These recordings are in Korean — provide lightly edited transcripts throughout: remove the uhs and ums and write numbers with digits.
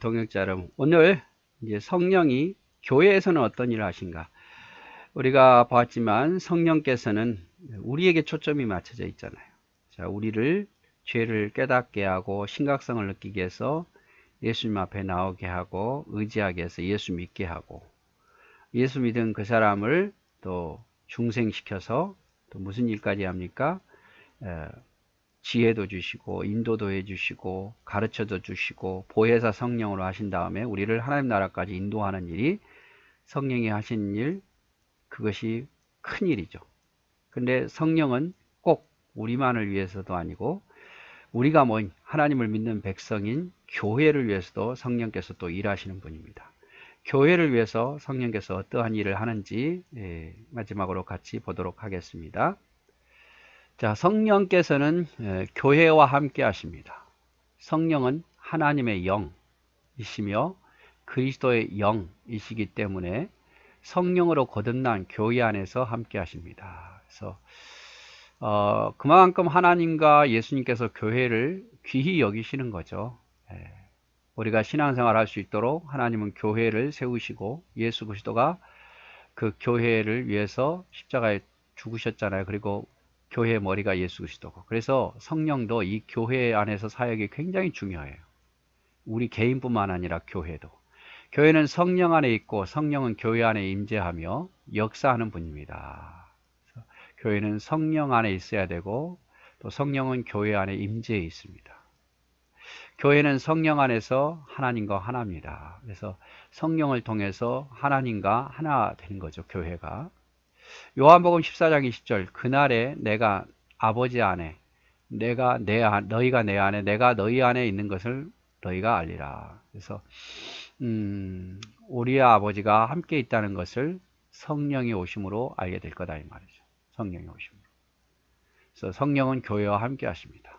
동역자 여러분, 오늘 이제 성령이 교회에서는 어떤 일을 하신가? 우리가 봤지만 성령께서는 우리에게 초점이 맞춰져 있잖아요. 자, 우리를 죄를 깨닫게 하고 심각성을 느끼게 해서 예수님 앞에 나오게 하고 의지하게 해서 예수 믿게 하고 예수 믿은 그 사람을 또 중생시켜서 또 무슨 일까지 합니까? 지혜도 주시고 인도도 해주시고 가르쳐도 주시고 보혜사 성령으로 하신 다음에 우리를 하나님 나라까지 인도하는 일이 성령이 하신 일, 그것이 큰 일이죠. 근데 성령은 꼭 우리만을 위해서도 아니고 우리가 하나님을 믿는 백성인 교회를 위해서도 성령께서 또 일하시는 분입니다. 교회를 위해서 성령께서 어떠한 일을 하는지 마지막으로 같이 보도록 하겠습니다. 자, 성령께서는 교회와 함께 하십니다. 성령은 하나님의 영이시며 그리스도의 영이시기 때문에 성령으로 거듭난 교회 안에서 함께 하십니다. 그래서 그만큼 하나님과 예수님께서 교회를 귀히 여기시는 거죠. 우리가 신앙생활 할 수 있도록 하나님은 교회를 세우시고 예수 그리스도가 그 교회를 위해서 십자가에 죽으셨잖아요. 그리고 교회의 머리가 예수 그리스도고, 그래서 성령도 이 교회 안에서 사역이 굉장히 중요해요. 우리 개인뿐만 아니라 교회도. 교회는 성령 안에 있고 성령은 교회 안에 임재하며 역사하는 분입니다. 교회는 성령 안에 있어야 되고 또 성령은 교회 안에 임재해 있습니다. 교회는 성령 안에서 하나님과 하나입니다. 그래서 성령을 통해서 하나님과 하나 되는 거죠, 교회가. 요한복음 14장 20절, 그날에 내가 아버지 안에, 너희가 내 안에, 내가 너희 안에 있는 것을 너희가 알리라. 그래서 우리의 아버지가 함께 있다는 것을 성령이 오심으로 알게 될 거다, 이 말이죠. 성령이 오심으로. 그래서 성령은 교회와 함께 하십니다.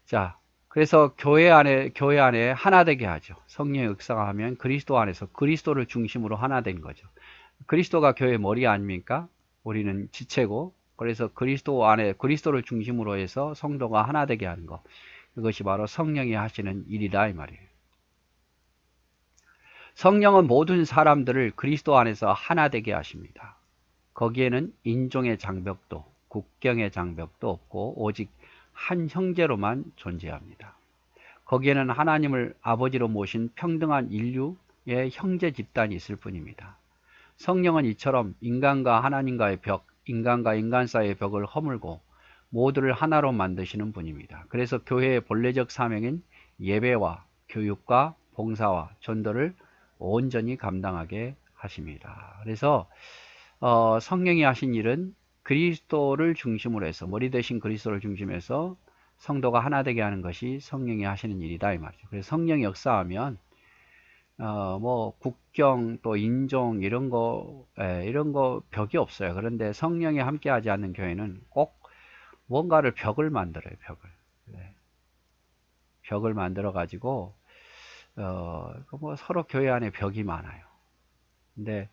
자, 그래서 교회 안에 하나 되게 하죠. 성령의 역사하면 그리스도 안에서 그리스도를 중심으로 하나 된 거죠. 그리스도가 교회의 머리 아닙니까? 우리는 지체고, 그래서 그리스도 안에 그리스도를 중심으로 해서 성도가 하나 되게 하는 것, 그것이 바로 성령이 하시는 일이다, 이 말이에요. 성령은 모든 사람들을 그리스도 안에서 하나 되게 하십니다. 거기에는 인종의 장벽도 국경의 장벽도 없고 오직 한 형제로만 존재합니다. 거기에는 하나님을 아버지로 모신 평등한 인류의 형제 집단이 있을 뿐입니다. 성령은 이처럼 인간과 하나님과의 벽, 인간과 인간 사이의 벽을 허물고 모두를 하나로 만드시는 분입니다. 그래서 교회의 본래적 사명인 예배와 교육과 봉사와 전도를 온전히 감당하게 하십니다. 그래서 성령이 하신 일은 그리스도를 중심으로 해서, 머리 대신 그리스도를 중심해서 성도가 하나 되게 하는 것이 성령이 하시는 일이다, 이 말이죠. 그래서 성령이 역사하면 국경 또 인종 이런 거 벽이 없어요. 그런데 성령이 함께하지 않는 교회는 꼭 뭔가를 벽을 만들어요. 벽을 만들어 가지고 서로 교회 안에 벽이 많아요. 근데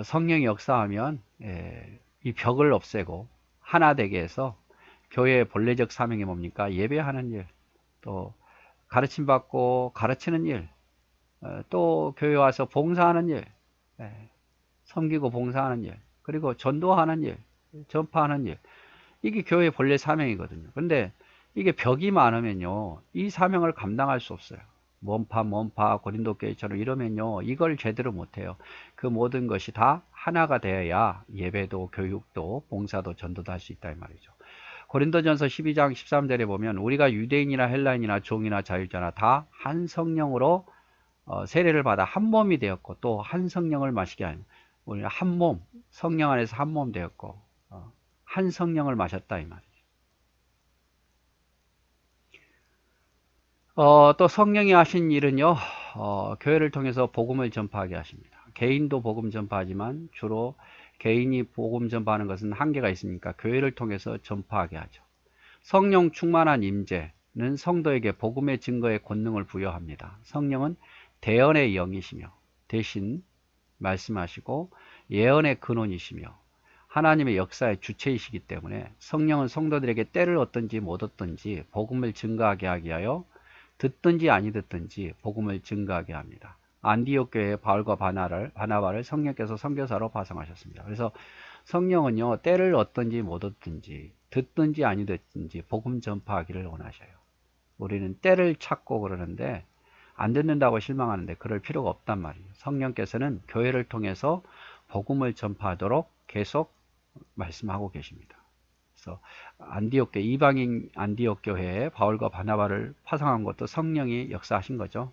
성령이 역사하면 이 벽을 없애고 하나 되게 해서 교회의 본래적 사명이 뭡니까? 예배하는 일, 또 가르침 받고 가르치는 일, 또 교회 와서 봉사하는 일, 섬기고 봉사하는 일, 그리고 전도하는 일, 전파하는 일, 이게 교회의 본래 사명이거든요. 근데 이게 벽이 많으면요, 이 사명을 감당할 수 없어요. 먼파 고린도 교회처럼 이러면요, 이걸 제대로 못해요. 그 모든 것이 다 하나가 되어야 예배도 교육도 봉사도 전도도 할 수 있다, 이 말이죠. 고린도전서 12장 13절에 보면 우리가 유대인이나 헬라인이나 종이나 자유자나 다 한 성령으로 세례를 받아 한 몸이 되었고 또 한 성령을 마시게 하는, 우리는 한 몸, 성령 안에서 한 몸 되었고 한 성령을 마셨다, 이 말이죠. 또 성령이 하신 일은요, 교회를 통해서 복음을 전파하게 하십니다. 개인도 복음 전파하지만 주로 개인이 복음 전파하는 것은 한계가 있으니까 교회를 통해서 전파하게 하죠. 성령 충만한 임재는 성도에게 복음의 증거의 권능을 부여합니다. 성령은 대언의 영이시며 대신 말씀하시고 예언의 근원이시며 하나님의 역사의 주체이시기 때문에 성령은 성도들에게 때를 얻든지 못 얻든지 복음을 증거하게 하기 위하여 듣든지 아니 듣든지 복음을 증거하게 합니다. 안디옥 교회의 바울과 바나바를 성령께서 선교사로 파송하셨습니다. 그래서 성령은요, 때를 얻든지 못 얻든지 듣든지 아니 듣든지 복음 전파하기를 원하셔요. 우리는 때를 찾고 그러는데 안 듣는다고 실망하는데 그럴 필요가 없단 말이에요. 성령께서는 교회를 통해서 복음을 전파하도록 계속 말씀하고 계십니다. 그래서 안디옥 교회, 이방인 안디옥 교회에 바울과 바나바를 파송한 것도 성령이 역사하신 거죠.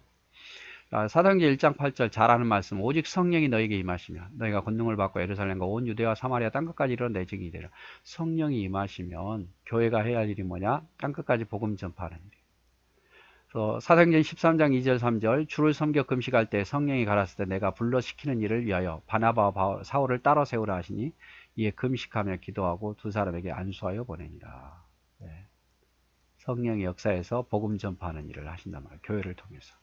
사도행전 1장 8절 잘 아는 말씀, 오직 성령이 너에게 임하시면 너희가 권능을 받고 예루살렘과 온 유대와 사마리아 땅끝까지 이르러 내 증인이 되리라. 성령이 임하시면 교회가 해야 할 일이 뭐냐? 땅끝까지 복음 전파하는 일. 그래서 사도행전 13장 2절 3절 주를 섬겨 금식할 때 성령이 가라사대 때 내가 불러 시키는 일을 위하여 바나바와 사울을 따로 세우라 하시니 이에 금식하며 기도하고 두 사람에게 안수하여 보내니라. 네. 성령의 역사에서 복음 전파하는 일을 하신단 말이에요. 교회를 통해서.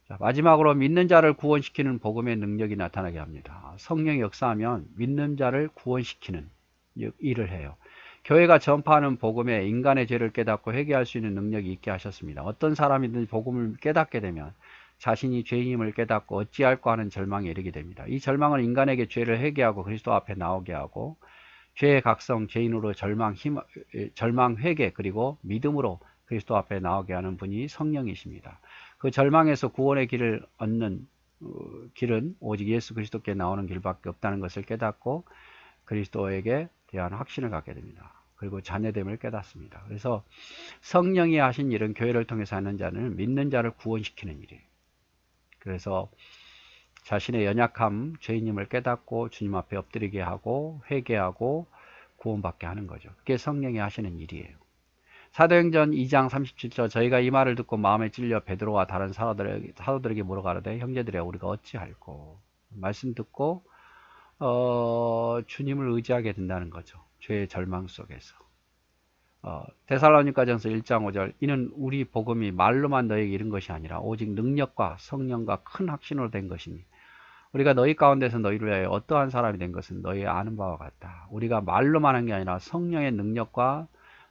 자, 마지막으로 믿는 자를 구원시키는 복음의 능력이 나타나게 합니다. 성령이 역사하면 믿는 자를 구원시키는 일을 해요. 교회가 전파하는 복음에 인간의 죄를 깨닫고 회개할 수 있는 능력이 있게 하셨습니다. 어떤 사람이든 복음을 깨닫게 되면 자신이 죄인임을 깨닫고 어찌할까 하는 절망에 이르게 됩니다. 이 절망은 인간에게 죄를 회개하고 그리스도 앞에 나오게 하고 죄의 각성, 죄인으로 절망, 회개 그리고 믿음으로 그리스도 앞에 나오게 하는 분이 성령이십니다. 그 절망에서 구원의 길을 얻는 길은 오직 예수 그리스도께 나오는 길밖에 없다는 것을 깨닫고 그리스도에게 대한 확신을 갖게 됩니다. 그리고 자녀됨을 깨닫습니다. 그래서 성령이 하신 일은 교회를 통해서 하는 자는 믿는 자를 구원시키는 일이에요. 그래서 자신의 연약함, 죄인임을 깨닫고 주님 앞에 엎드리게 하고 회개하고 구원받게 하는 거죠. 그게 성령이 하시는 일이에요. 사도행전 2장 37절 저희가 이 말을 듣고 마음에 찔려 베드로와 다른 사도들에게 물어가르되 형제들이여 우리가 어찌할꼬. 말씀 듣고 주님을 의지하게 된다는 거죠. 죄의 절망 속에서. 데살로니가전서 1장 5절 이는 우리 복음이 말로만 너에게 이른 것이 아니라 오직 능력과 성령과 큰 확신으로 된 것이니 우리가 너희 가운데서 너희를 위하여 어떠한 사람이 된 것은 너희 아는 바와 같다. 우리가 말로만 한 게 아니라 성령의 능력과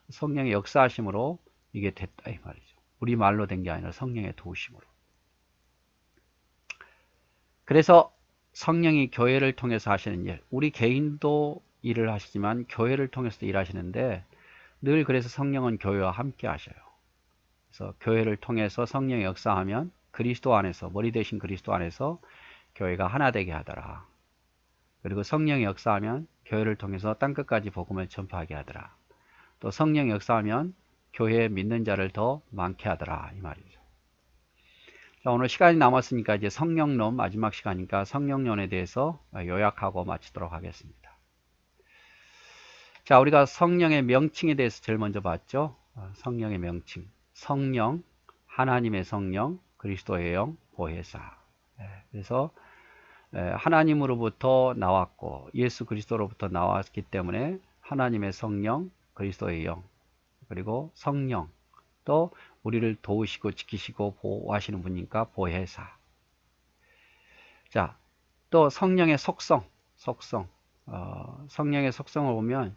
성령의 역사하심으로 이게 됐다 이 말이죠. 우리 말로 된 게 아니라 성령의 도우심으로. 그래서 성령이 교회를 통해서 하시는 일, 우리 개인도 일을 하시지만 교회를 통해서도 일하시는데 늘 그래서 성령은 교회와 함께 하셔요. 그래서 교회를 통해서 성령이 역사하면 그리스도 안에서, 머리 대신 그리스도 안에서 교회가 하나 되게 하더라. 그리고 성령이 역사하면 교회를 통해서 땅끝까지 복음을 전파하게 하더라. 또 성령이 역사하면 교회에 믿는 자를 더 많게 하더라 이 말이죠. 자, 오늘 시간이 남았으니까 이제 성령론 마지막 시간이니까 성령론에 대해서 요약하고 마치도록 하겠습니다. 자, 우리가 성령의 명칭에 대해서 제일 먼저 봤죠. 성령의 명칭, 성령, 하나님의 성령, 그리스도의 영, 보혜사. 그래서 하나님으로부터 나왔고 예수 그리스도로부터 나왔기 때문에 하나님의 성령, 그리스도의 영, 그리고 성령, 또 우리를 도우시고 지키시고 보호하시는 분이니까 보혜사. 자, 또 성령의 속성, 성령의 속성을 보면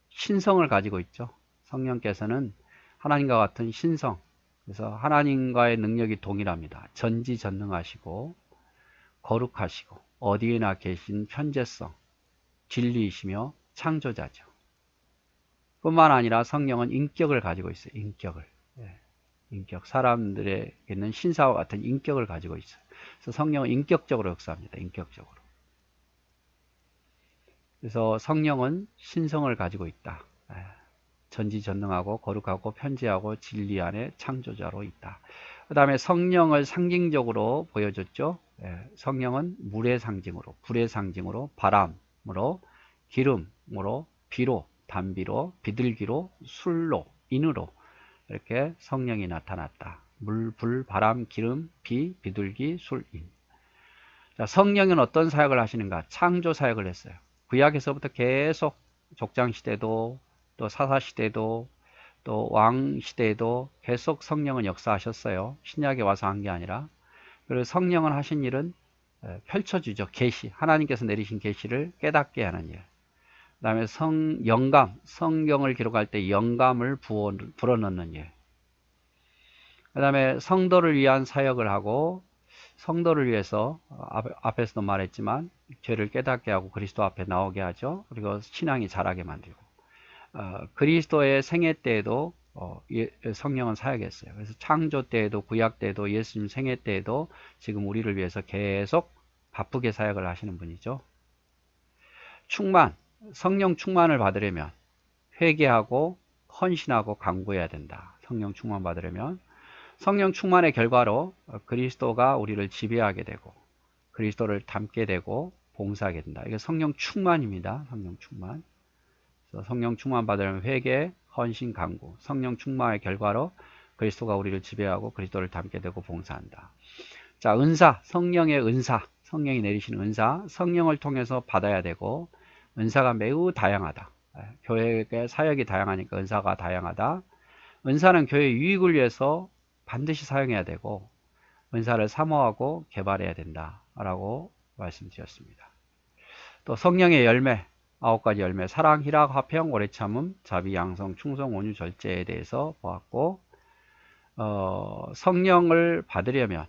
신성을 가지고 있죠. 성령께서는 하나님과 같은 신성, 그래서 하나님과의 능력이 동일합니다. 전지전능하시고 거룩하시고 어디에나 계신 편재성, 진리이시며 창조자죠. 뿐만 아니라 성령은 인격을 가지고 있어요. 인격. 사람들에게는 신사와 같은 인격을 가지고 있어요. 그래서 성령은 인격적으로 역사합니다. 인격적으로. 그래서 성령은 신성을 가지고 있다. 전지전능하고 거룩하고 편재하고 진리 안에 창조자로 있다. 그 다음에 성령을 상징적으로 보여줬죠. 성령은 물의 상징으로, 불의 상징으로, 바람으로, 기름으로, 비로, 단비로, 비둘기로, 술로, 인으로 이렇게 성령이 나타났다. 물, 불, 바람, 기름, 비, 비둘기, 술, 인. 자, 성령은 어떤 사역을 하시는가? 창조 사역을 했어요. 구약에서부터 계속 족장시대도 또 사사시대도 또 왕시대에도 계속 성령은 역사하셨어요. 신약에 와서 한 게 아니라. 그리고 성령은 하신 일은 펼쳐주죠. 계시, 하나님께서 내리신 계시를 깨닫게 하는 일. 그다음에 영감, 성경을 기록할 때 영감을 불어넣는 일. 그다음에 성도를 위한 사역을 하고, 성도를 위해서 앞에서도 말했지만 죄를 깨닫게 하고 그리스도 앞에 나오게 하죠. 그리고 신앙이 자라게 만들고, 그리스도의 생애 때에도 성령은 사역했어요. 그래서 창조 때에도, 구약 때에도, 예수님 생애 때에도 지금 우리를 위해서 계속 바쁘게 사역을 하시는 분이죠. 충만, 성령 충만을 받으려면 회개하고 헌신하고 간구해야 된다. 성령 충만 받으려면 성령 충만의 결과로 그리스도가 우리를 지배하게 되고 그리스도를 닮게 되고 봉사하게 된다. 이게 성령 충만입니다. 성령 충만. 그래서 성령 충만 받으려면 회개, 헌신, 간구. 성령 충만의 결과로 그리스도가 우리를 지배하고 그리스도를 닮게 되고 봉사한다. 자, 은사, 성령의 은사, 성령이 내리시는 은사, 성령을 통해서 받아야 되고 은사가 매우 다양하다. 교회의 사역이 다양하니까 은사가 다양하다. 은사는 교회 유익을 위해서 반드시 사용해야 되고 은사를 사모하고 개발해야 된다라고 말씀드렸습니다. 또 성령의 열매, 9가지 열매, 사랑, 희락, 화평, 오래 참음, 자비, 양성, 충성, 온유, 절제에 대해서 보았고, 성령을 받으려면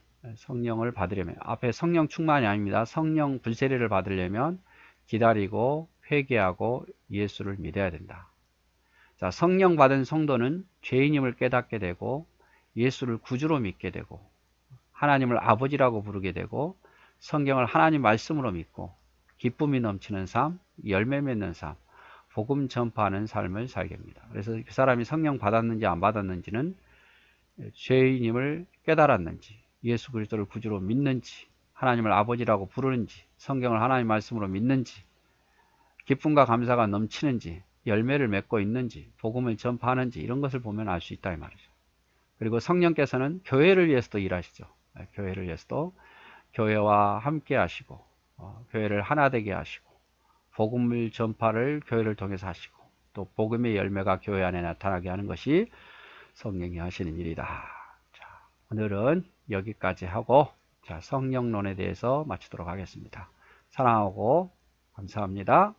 앞에 성령 충만이 아닙니다. 성령 불세례를 받으려면 기다리고 회개하고 예수를 믿어야 된다. 자, 성령 받은 성도는 죄인임을 깨닫게 되고 예수를 구주로 믿게 되고 하나님을 아버지라고 부르게 되고 성경을 하나님 말씀으로 믿고 기쁨이 넘치는 삶, 열매 맺는 삶, 복음 전파하는 삶을 살게 합니다. 그래서 그 사람이 성령 받았는지 안 받았는지는 죄인임을 깨달았는지, 예수 그리스도를 구주로 믿는지, 하나님을 아버지라고 부르는지, 성경을 하나님 말씀으로 믿는지, 기쁨과 감사가 넘치는지, 열매를 맺고 있는지, 복음을 전파하는지 이런 것을 보면 알 수 있다 이 말이죠. 그리고 성령께서는 교회를 위해서도 일하시죠. 교회를 위해서도 교회와 함께 하시고 교회를 하나 되게 하시고 복음을 전파를 교회를 통해서 하시고 또 복음의 열매가 교회 안에 나타나게 하는 것이 성령이 하시는 일이다. 자, 오늘은 여기까지 하고 자, 성령론에 대해서 마치도록 하겠습니다. 사랑하고 감사합니다.